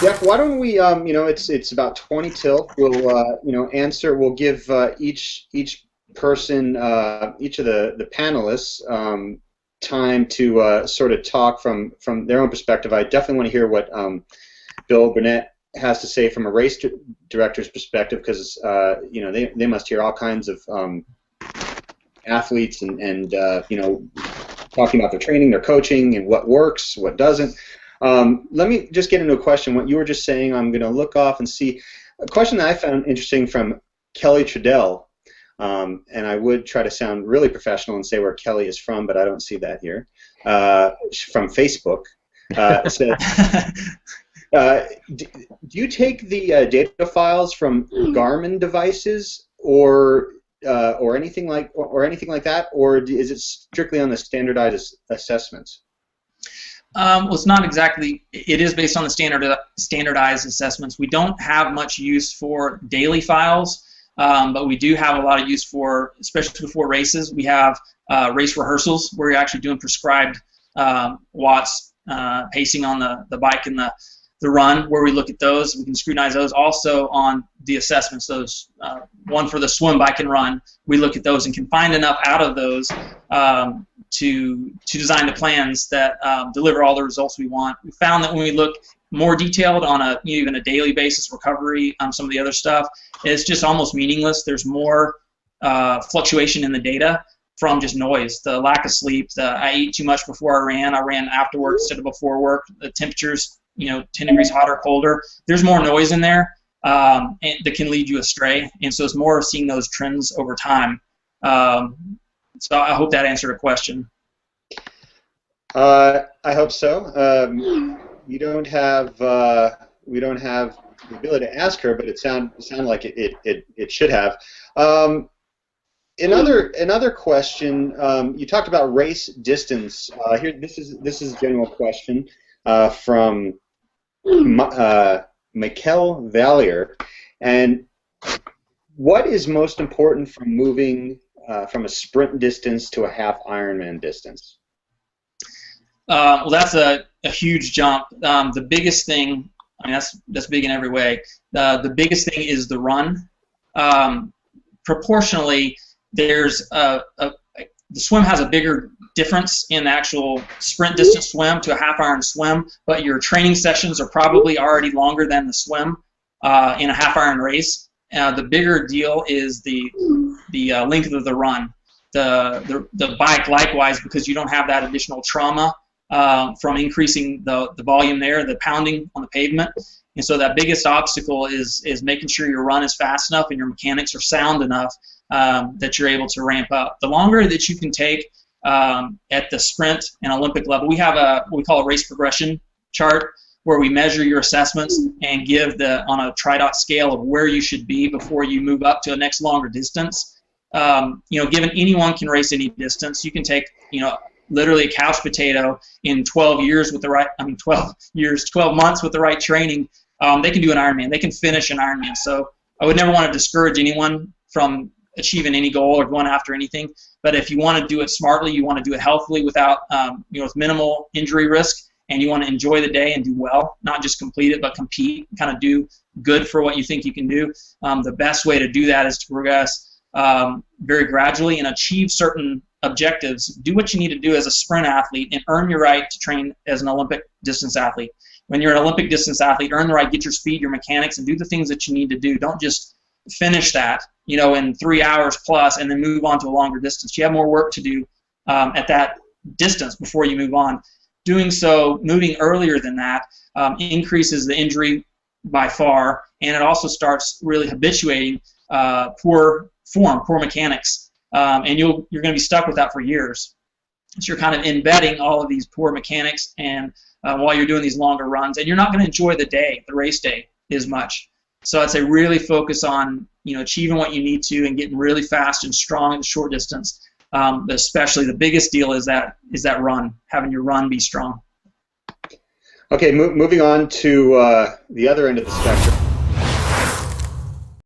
Jeff, why don't we, it's about 20 till. We'll, answer. We'll give each person, each of the panelists, time to sort of talk from their own perspective. I definitely want to hear what Bill Burnett has to say from a race director's perspective, because they must hear all kinds of athletes and talking about their training, their coaching, and what works, what doesn't. Let me just get into a question. What you were just saying, I'm going to look off and see a question that I found interesting from Kelly Trudell, and I would try to sound really professional and say where Kelly is from, but I don't see that here. From Facebook, said, do you take the data files from Garmin devices or anything like that, or is it strictly on the standardized assessments? Well, it's not exactly. It is based on the standardized assessments. We don't have much use for daily files, but we do have a lot of use for, especially before races. We have race rehearsals where you're actually doing prescribed watts pacing on the bike and the run, where we look at those. We can scrutinize those. Also on the assessments, those one for the swim, bike, and run, we look at those and can find enough out of those to design the plans that deliver all the results we want. We found that when we look more detailed on even a daily basis, recovery, some of the other stuff, it's just almost meaningless. There's more fluctuation in the data from just noise, the lack of sleep, I ate too much before I ran after work instead of before work, the temperatures 10 degrees hotter or colder. There's more noise in there and that can lead you astray, and so it's more of seeing those trends over time. So I hope that answered a question. I hope so. We don't have the ability to ask her, but it sounded like it should have. Another question. You talked about race distance. Here, this is a general question from Mikel Valier, and what is most important from moving from a sprint distance to a half Ironman distance? Well, that's a huge jump. The biggest thing, that's big in every way. The biggest thing is the run. Proportionally, there's the swim has a bigger difference in the actual sprint distance swim to a half Iron swim, but your training sessions are probably already longer than the swim in a half Iron race. The bigger deal is the length of the run. The bike, likewise, because you don't have that additional trauma from increasing the volume there, the pounding on the pavement. And so that biggest obstacle is making sure your run is fast enough and your mechanics are sound enough that you're able to ramp up. The longer that you can take at the sprint and Olympic level, we have what we call a race progression chart where we measure your assessments and give on a TriDot scale of where you should be before you move up to a next longer distance. Given anyone can race any distance, you can take, literally a couch potato in 12 years with the right, 12 months with the right training, they can do an Ironman. They can finish an Ironman. So I would never want to discourage anyone from achieving any goal or going after anything. But if you want to do it smartly, you want to do it healthily without, with minimal injury risk, and you want to enjoy the day and do well, not just complete it, but compete, kind of do good for what you think you can do. The best way to do that is to progress very gradually and achieve certain objectives. Do what you need to do as a sprint athlete and earn your right to train as an Olympic distance athlete. When you're an Olympic distance athlete, earn the right, get your speed, your mechanics, and do the things that you need to do. Don't just finish that, in 3 hours plus and then move on to a longer distance. You have more work to do at that distance before you move on. Doing so, moving earlier than that, increases the injury by far, and it also starts really habituating poor form, poor mechanics, and you're going to be stuck with that for years. So you're kind of embedding all of these poor mechanics, and while you're doing these longer runs, and you're not going to enjoy the race day, as much. So I'd say really focus on achieving what you need to and getting really fast and strong in the short distance. But especially the biggest deal is that run, having your run be strong. Okay, moving on to the other end of the spectrum.